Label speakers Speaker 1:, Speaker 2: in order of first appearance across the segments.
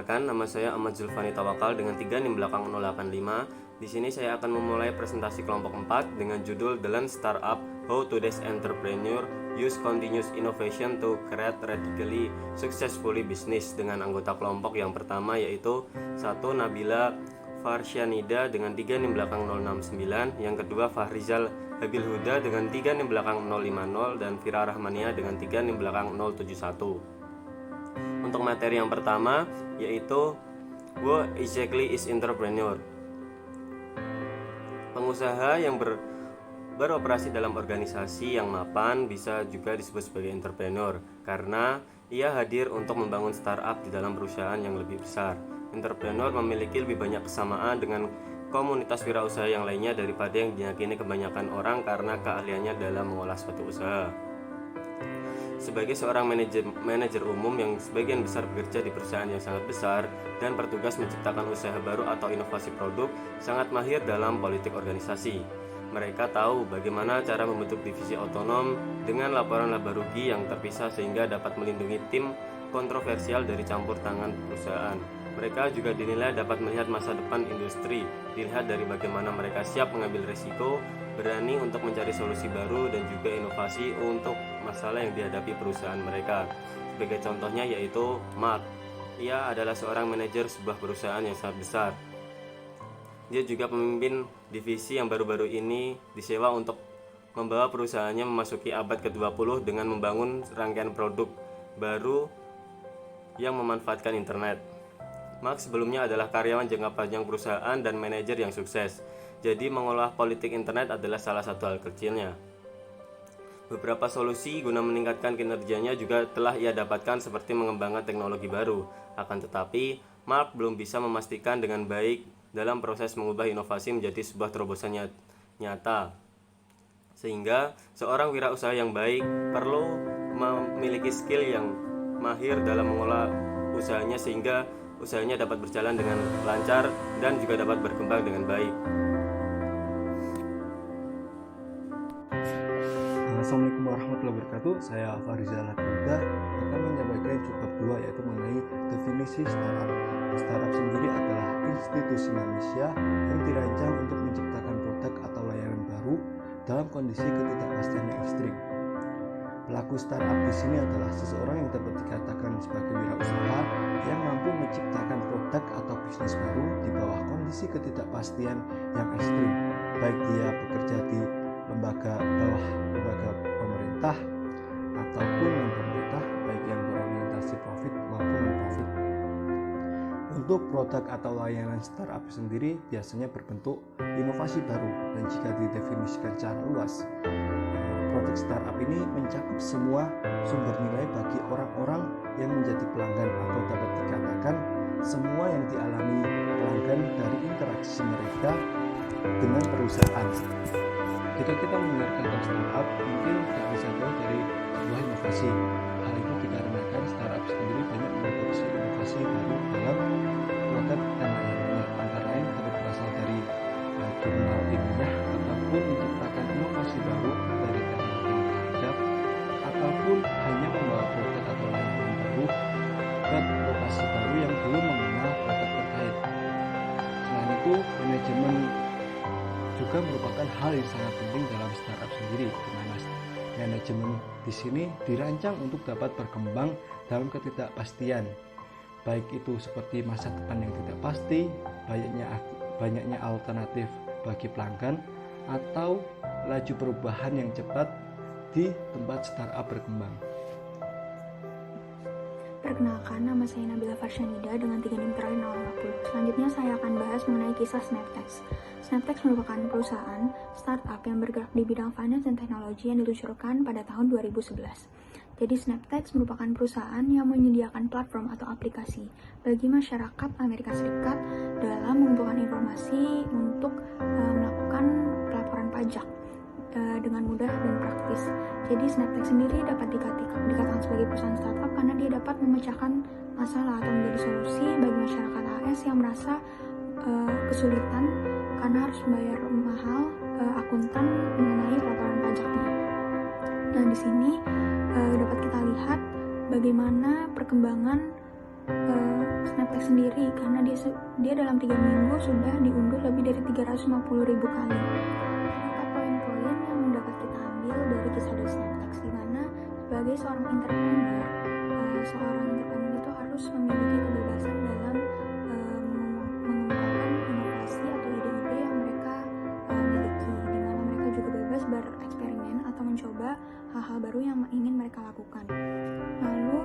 Speaker 1: Perkenalkan, nama saya Ahmad Zulfani Tawakal dengan 3 NIM belakang 085. Di sini saya akan memulai presentasi kelompok 4 dengan judul The Lean Startup: How Today's Entrepreneur Use Continuous Innovation to Create Radically Successfully Business, dengan anggota kelompok yang pertama yaitu 1. Nabila Farsyanida dengan 3 NIM belakang 069, yang kedua Fahrizal Habil Huda dengan 3 NIM belakang 050, dan Fira Rahmania dengan 3 NIM belakang 071. Untuk materi yang pertama yaitu What exactly is entrepreneur? Pengusaha yang beroperasi dalam organisasi yang mapan bisa juga disebut sebagai entrepreneur karena ia hadir untuk membangun startup di dalam perusahaan yang lebih besar. Entrepreneur memiliki lebih banyak kesamaan dengan komunitas wirausaha yang lainnya daripada yang diyakini kebanyakan orang karena keahliannya dalam mengolah suatu usaha. Sebagai seorang manajer umum yang sebagian besar bekerja di perusahaan yang sangat besar dan bertugas menciptakan usaha baru atau inovasi produk, sangat mahir dalam politik organisasi. Mereka tahu bagaimana cara membentuk divisi otonom dengan laporan laba rugi yang terpisah sehingga dapat melindungi tim kontroversial dari campur tangan perusahaan. Mereka juga dinilai dapat melihat masa depan industri, dilihat dari bagaimana mereka siap mengambil risiko, berani untuk mencari solusi baru dan juga inovasi untuk masalah yang dihadapi perusahaan mereka. Sebagai contohnya yaitu Mark. Ia adalah seorang manajer sebuah perusahaan yang sangat besar. Dia juga pemimpin divisi yang baru-baru ini disewa untuk membawa perusahaannya memasuki abad ke-20 dengan membangun rangkaian produk baru yang memanfaatkan internet. Mark sebelumnya adalah karyawan jangka panjang perusahaan dan manajer yang sukses. Jadi mengolah politik internet adalah salah satu hal kecilnya. Beberapa solusi guna meningkatkan kinerjanya juga telah ia dapatkan seperti mengembangkan teknologi baru. Akan tetapi, Mark belum bisa memastikan dengan baik dalam proses mengubah inovasi menjadi sebuah terobosan nyata. Sehingga seorang wirausaha yang baik perlu memiliki skill yang mahir dalam mengolah usahanya sehingga usahanya dapat berjalan dengan lancar dan juga dapat berkembang dengan baik.
Speaker 2: Assalamualaikum warahmatullahi wabarakatuh. Saya Fahrizal Habil Huda akan menyampaikan bab 2 yaitu mengenai definisi startup. Startup sendiri adalah institusi manusia yang dirancang untuk menciptakan produk atau layanan baru dalam kondisi ketidakpastian yang ekstrim. Pelaku startup di sini adalah seseorang yang dapat dikatakan sebagai wirausaha yang mampu menciptakan produk atau bisnis baru di bawah kondisi ketidakpastian yang ekstrim, baik dia bekerja di lembaga pemerintah ataupun non-pemerintah, baik yang berorientasi profit maupun non-profit. Untuk produk atau layanan startup sendiri biasanya berbentuk inovasi baru, dan jika didefinisikan secara luas, produk startup ini mencakup semua sumber nilai bagi orang-orang yang menjadi pelanggan, atau dapat dikatakan semua yang dialami pelanggan dari interaksi mereka dengan perusahaan. Jika kita mendengar kata startup, mungkin tak bisa jauh dari sebuah inovasi. Hal itu dikarenakan startup sendiri banyak memproduksi inovasi baru dalam produk dan layanannya, antara lain dapat berasal dari jurnal ilmiah ataupun menciptakan inovasi baru dari teknologi yang beradab, ataupun hanya membawa produk atau layanan baru ke lokasi baru yang belum mengenal produk terkait. Selain itu, manajemen juga merupakan hal yang sangat penting dalam startup sendiri, di mana manajemen di sini dirancang untuk dapat berkembang dalam ketidakpastian, baik itu seperti masa depan yang tidak pasti, banyaknya alternatif bagi pelanggan, atau laju perubahan yang cepat di tempat startup berkembang.
Speaker 3: Perkenalkan, nama saya Nabila Farsyanida dengan 3 NIM terakhir 050. Selanjutnya saya akan bahas mengenai kisah Snaptex. Snaptex merupakan perusahaan startup yang bergerak di bidang finance dan teknologi yang diluncurkan pada tahun 2011. Jadi Snaptex merupakan perusahaan yang menyediakan platform atau aplikasi bagi masyarakat Amerika Serikat dalam mengumpulkan informasi untuk melakukan pelaporan pajak dengan mudah dan praktis. Jadi Snaptex sendiri dapat dikatakan sebagai perusahaan startup karena dia dapat memecahkan masalah atau menjadi solusi bagi masyarakat AS yang merasa kesulitan karena harus membayar mahal akuntan mengenai pelaporan pajaknya. Dan di sini dapat kita lihat bagaimana perkembangan Snaptext sendiri karena dia dalam 3 minggu sudah diunduh lebih dari 350.000 kali. Beberapa poin-poin yang dapat kita ambil dari kisah dari Snaptext, di mana sebagai seorang entrepreneur itu harus memiliki kebebasan dalam mengembangkan inovasi atau ide-ide yang mereka miliki, di mana mereka juga bebas bereksperimen atau mencoba hal-hal baru yang ingin mereka lakukan. Lalu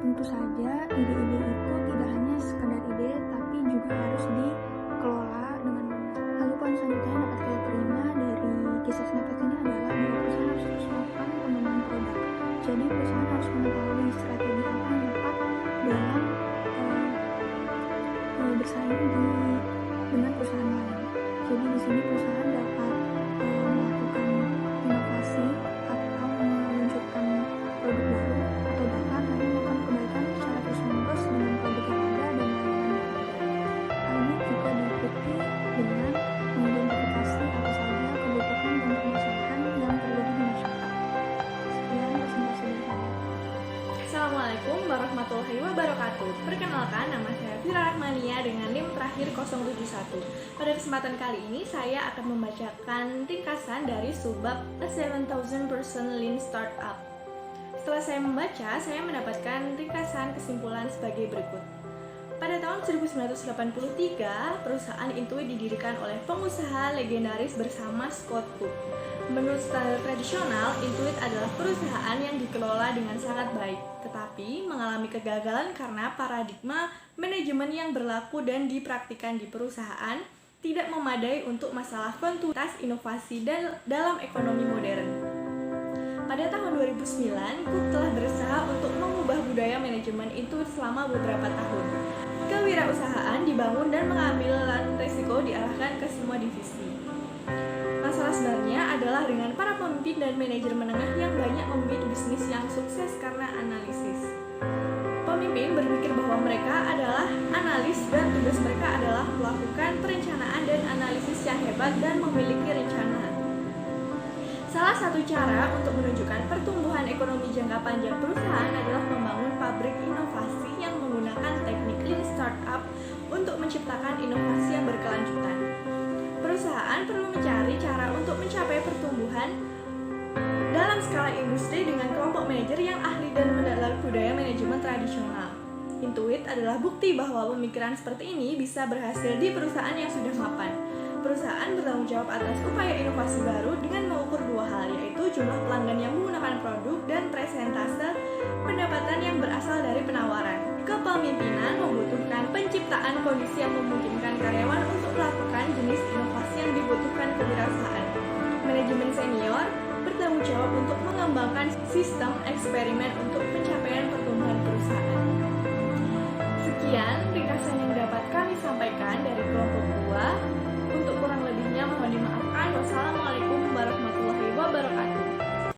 Speaker 3: tentu saja ide-ide itu tidak hanya sekedar ide, tapi juga harus dikelola dengan benar. Lalu poin selanjutnya yang dapat kita terima dari kisah Snaptext ini adalah bahwa perusahaan harus terus melakukan pengembangan produk. Jadi perusahaan harus mengetahui strategi apa yang tepat dalam bersaing dengan perusahaan lain. Jadi di sini perusahaan dapat melakukan inovasi atau meluncurkan produk baru, atau bahkan hanya melakukan perbaikan secara terus-menerus dengan produk yang ada dan layanan yang ada. Hal ini juga diikuti dengan mengidentifikasi apa saja kebutuhan dan permasalahan yang terjadi di masyarakat. Sekian presentasi dari saya.
Speaker 4: Assalamualaikum warahmatullahi wabarakatuh. Perkenalkan, nama saya Fira Rahmania dengan NIM terakhir 071. Pada kesempatan kali ini saya akan membacakan ringkasan dari subbab A 7,000 Person Lean Startup. Setelah saya membaca, saya mendapatkan ringkasan kesimpulan sebagai berikut. Pada tahun 1983, perusahaan Intuit didirikan oleh pengusaha legendaris bersama Scott Cook. Menurut standar tradisional, Intuit adalah perusahaan yang dikelola dengan sangat baik, tetapi mengalami kegagalan karena paradigma manajemen yang berlaku dan dipraktikkan di perusahaan tidak memadai untuk masalah kontinuitas inovasi dalam ekonomi modern. Pada tahun 2009, Cook telah berusaha untuk mengubah budaya manajemen Intuit selama beberapa tahun. Kewirausahaan dibangun dan pengambilan risiko diarahkan ke semua divisi. Masalah sebenarnya adalah dengan para pemimpin dan manajer menengah yang banyak membuat bisnis yang sukses karena analisis. Pemimpin berpikir bahwa mereka adalah analis dan tugas mereka adalah melakukan perencanaan dan analisis yang hebat dan memiliki rencana. Salah satu cara untuk menunjukkan pertumbuhan ekonomi jangka panjang perusahaan adalah membangun pabrik inovasi yang menggunakan teknik Lean Startup untuk menciptakan inovasi yang berkelanjutan. Perusahaan perlu mencari cara untuk mencapai pertumbuhan dalam skala industri dengan kelompok manajer yang ahli dan mendalam budaya manajemen tradisional. Intuit adalah bukti bahwa pemikiran seperti ini bisa berhasil di perusahaan yang sudah mapan. Perusahaan bertanggung jawab atas upaya inovasi baru dengan mengukur dua hal, yaitu jumlah pelanggan yang menggunakan produk dan presentase pendapatan yang berasal dari penawaran. Kepemimpinan membutuhkan penciptaan kondisi yang memungkinkan karyawan untuk melakukan jenis inovasi yang dibutuhkan kewirausahaan. Manajemen senior bertanggung jawab untuk mengembangkan sistem eksperimen untuk pencapaian pertumbuhan perusahaan. Sekian ringkasan yang dapat kami sampaikan dari kelompok